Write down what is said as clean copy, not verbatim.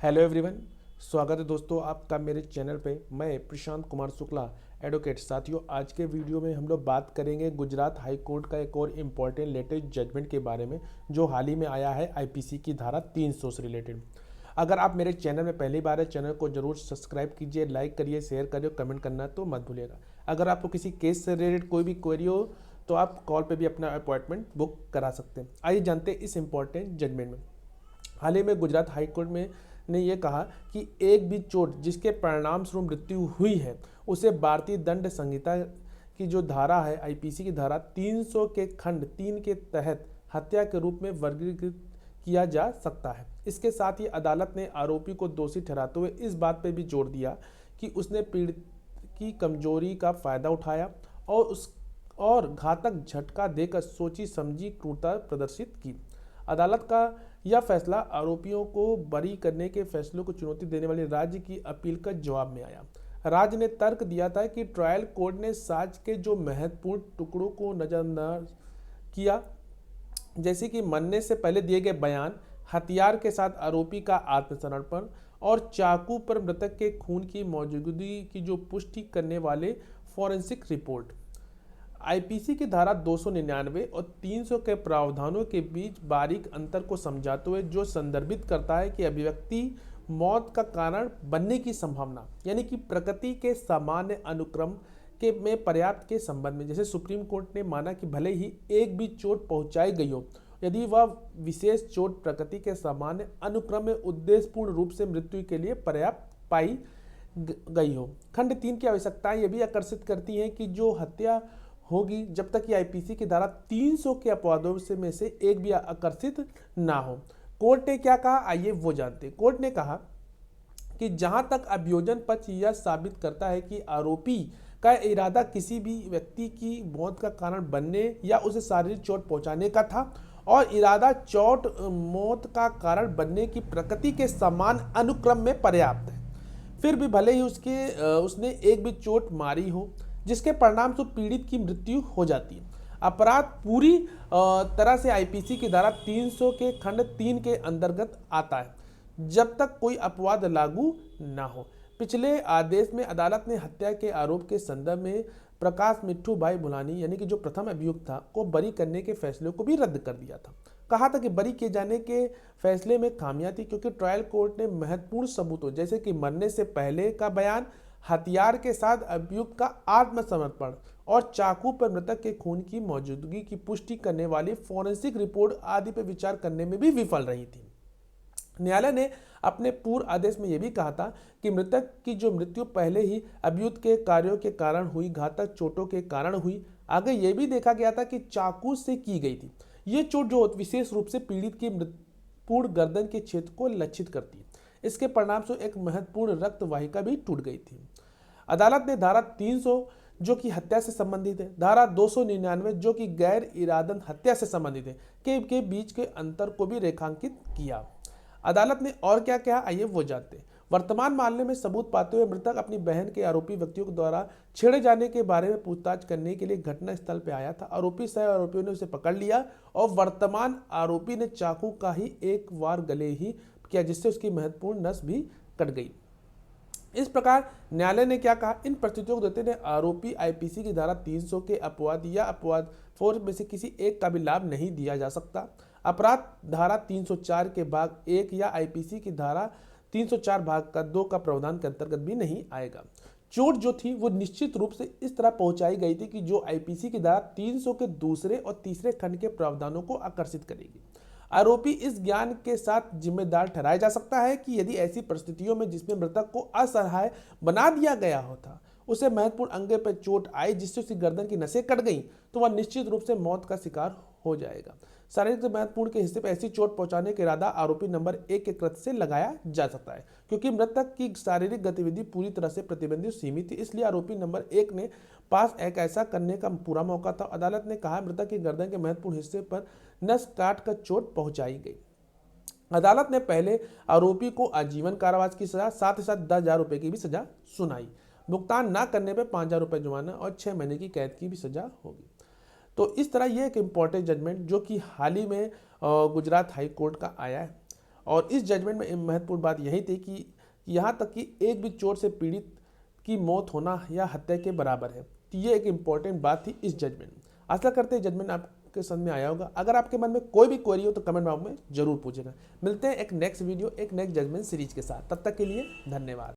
Hello everyone, स्वागत है दोस्तों आपका मेरे चैनल पे। मैं प्रशांत कुमार शुक्ला, एडवोकेट। साथियों, आज के वीडियो में हम लोग बात करेंगे गुजरात हाई कोर्ट का एक और इम्पॉर्टेंट लेटेस्ट जजमेंट के बारे में, जो हाल ही में आया है आईपीसी की धारा 300 से रिलेटेड। अगर आप मेरे चैनल में पहली बार है, चैनल को जरूर सब्सक्राइब कीजिए, लाइक करिए, शेयर करिए, कमेंट करना तो मत भूलिएगा। अगर आपको किसी केस से रिलेटेड कोई भी क्वेरी हो तो आप कॉल पे भी अपना अपॉइंटमेंट बुक करा सकते हैं। आइए जानते हैं इस इम्पॉर्टेंट जजमेंट में। हाल ही में गुजरात हाई कोर्ट में ने यह कहा कि एक भी चोट जिसके परिणाम स्वरूप मृत्यु हुई है उसे भारतीय दंड संहिता की जो धारा है, आईपीसी की धारा 300 के खंड 3 के तहत हत्या के रूप में वर्गीकृत किया जा सकता है। इसके साथ ही अदालत ने आरोपी को दोषी ठहराते हुए इस बात पर भी जोर दिया कि उसने पीड़ित की कमजोरी का फायदा उठाया और घातक झटका देकर सोची समझी क्रूरता प्रदर्शित की। अदालत का यह फैसला आरोपियों को बरी करने के फैसलों को चुनौती देने वाली राज्य की अपील का जवाब में आया। राज्य ने तर्क दिया था कि ट्रायल कोर्ट ने साक्ष्य के जो महत्वपूर्ण टुकड़ों को नजरअंदाज किया, जैसे कि मरने से पहले दिए गए बयान, हथियार के साथ आरोपी का आत्मसमर्पण और चाकू पर मृतक के खून की मौजूदगी की जो पुष्टि करने वाले फॉरेंसिक रिपोर्ट। आईपीसी की धारा 299 और 300 के प्रावधानों के बीच बारीक अंतर को समझाते हुए जो संदर्भित करता है कि अभिव्यक्ति मौत का कारण बनने की संभावना, यानी कि प्रकृति के सामान्य अनुक्रम के में पर्याप्त के संबंध में, जैसे सुप्रीम कोर्ट ने माना कि भले ही एक भी चोट पहुंचाई गई हो, यदि वह विशेष चोट प्रकृति के सामान्य अनुक्रम में उद्देश्यपूर्ण रूप से मृत्यु के लिए पर्याप्त पाई गई हो। खंड 3 की आवश्यकताएं यह भी आकर्षित करती हैं कि जो हत्या होगी जब तक कि आईपीसी की धारा 300 के अपवादों से में से एक भी आकर्षित ना हो। कोर्ट ने क्या कहा, आइए वो जानते हैं। कोर्ट ने कहा कि जहां तक अभियोजन पक्ष यह साबित करता है कि आरोपी का इरादा किसी भी व्यक्ति की मौत का कारण बनने या उसे शारीरिक चोट पहुंचाने का था और इरादा चोट मौत का कारण बनने की प्रकृति के समान अनुक्रम में पर्याप्त है, फिर भी भले ही उसने एक भी चोट मारी हो जिसके परिणाम से पीड़ित की मृत्यु हो जाती है। अपराध पूरी तरह से आईपीसी की धारा 300 के खंड 3 के अंतर्गत आता है जब तक कोई अपवाद लागू ना हो। पिछले आदेश में अदालत ने हत्या के आरोप के संदर्भ में प्रकाश मिट्ठू भाई भुलानी, यानी कि जो प्रथम अभियुक्त था, को बरी करने के फैसले को भी रद्द कर दिया था। कहा था कि बरी किए जाने के फैसले में खामियां थी क्योंकि ट्रायल कोर्ट ने महत्वपूर्ण सबूतों, जैसे कि मरने से पहले का बयान, हथियार के साथ अभियुक्त का आत्मसमर्पण और चाकू पर मृतक के खून की मौजूदगी की पुष्टि करने वाली फॉरेंसिक रिपोर्ट आदि पर विचार करने में भी विफल रही थी। न्यायालय ने अपने पूर्व आदेश में यह भी कहा था कि मृतक की जो मृत्यु पहले ही अभियुक्त के कार्यों के कारण हुई, घातक चोटों के कारण हुई। आगे यह भी देखा गया था कि चाकू से की गई थी। ये चोट जो विशेष रूप से पीड़ित की पूर्ण गर्दन के क्षेत्र को लक्षित करती है। इसके परिणाम से एक महत्वपूर्ण रक्त वाहिका भी टूट गई थी। अदालत ने धारा 300 जो कि हत्या से संबंधित है, धारा 299 जो कि गैर इरादन हत्या से संबंधित है, के बीच के अंतर को भी रेखांकित किया। अदालत ने और क्या कहा, आइए वो जानते हैं। वर्तमान मामले में सबूत पाते हुए मृतक अपनी बहन के आरोपी व्यक्तियों के द्वारा छेड़े जाने के बारे में पूछताछ करने के लिए घटना स्थल पर आया था। आरोपी सह आरोपियों ने उसे पकड़ लिया और वर्तमान आरोपी ने चाकू का ही एक वार गले ही किया, जिससे उसकी महत्वपूर्ण नस भी कट गई। इस प्रकार न्यायालय ने क्या कहा, इन परिस्थितियों को देखते हुए आरोपी आईपीसी की धारा 300 के अपवाद या अपवाद 4 में से किसी एक का भी लाभ नहीं दिया जा सकता। अपराध धारा 304 के भाग 1 या आईपीसी की धारा 304 भाग का 2 का प्रावधान के अंतर्गत भी नहीं आएगा। चोट जो थी वो निश्चित रूप से इस तरह पहुंचाई गई थी कि जो आईपीसी की धारा 300 के दूसरे और तीसरे खंड के प्रावधानों को आकर्षित करेगी। आरोपी इस ज्ञान के साथ जिम्मेदार ठहराया जा सकता है कि यदि ऐसी परिस्थितियों में जिसमें मृतक को असहाय बना दिया गया होता, उसे महत्वपूर्ण अंग पर चोट आई जिससे उसकी गर्दन की नसें कट गई, तो वह निश्चित रूप से मौत का शिकार हो जाएगा। शारीरिक महत्वपूर्ण के हिस्से पर ऐसी चोट पहुंचाने का इरादा आरोपी नंबर 1 के कृत्य से लगाया जा सकता है, क्योंकि मृतक की शारीरिक गतिविधि पूरी तरह से प्रतिबंधित सीमित थी, इसलिए आरोपी नंबर 1 ने पास एक ऐसा करने का पूरा मौका था। अदालत ने कहा मृतक की गर्दन के महत्वपूर्ण हिस्से पर नस काट कर चोट पहुंचाई गई। अदालत ने पहले आरोपी को आजीवन कारावास की सजा, साथ ही साथ 10,000 रुपए की भी सजा सुनाई। भुगतान न करने पर 5,000 रुपए जुर्माना और 6 महीने की कैद की भी सजा होगी। तो इस तरह ये एक इम्पॉर्टेंट जजमेंट जो कि हाल ही में गुजरात हाई कोर्ट का आया है और इस जजमेंट में महत्वपूर्ण बात यही थी कि यहाँ तक कि एक भी चोट से पीड़ित की मौत होना या हत्या के बराबर है। तो ये एक इम्पॉर्टेंट बात थी इस जजमेंट में। आशा करते हैं जजमेंट आपके समझ में आया होगा। अगर आपके मन में कोई भी क्वेरी हो तो कमेंट बॉक्स में जरूर पूछेगा। मिलते हैं एक नेक्स्ट वीडियो, एक नेक्स्ट जजमेंट सीरीज के साथ। तब तक के लिए धन्यवाद।